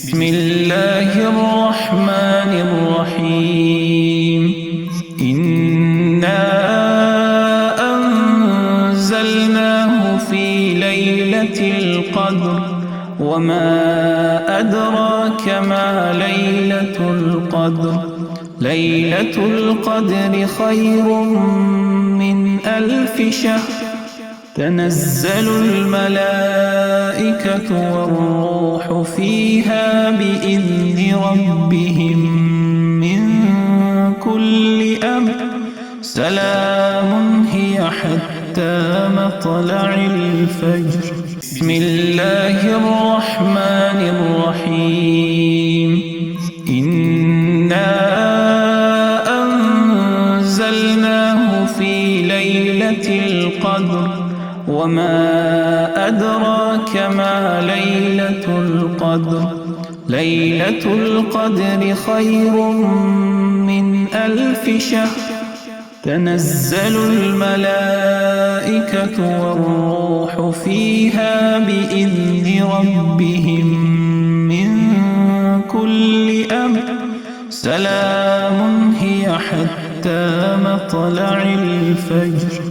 بسم الله الرحمن الرحيم إنا أنزلناه في ليلة القدر وما أدراك ما ليلة القدر ليلة القدر خير من 1000 شهر تنزل الملائكة والروح فيها بإذن ربهم من كل أمر سلام هي حتى مطلع الفجر بسم الله الرحمن الرحيم إنا أنزلناه في ليلة القدر وما أدراك ما ليلة القدر ليلة القدر خير من 1000 شهر تنزل الملائكة والروح فيها بإذن ربهم من كل أمر سلام هي حتى مطلع الفجر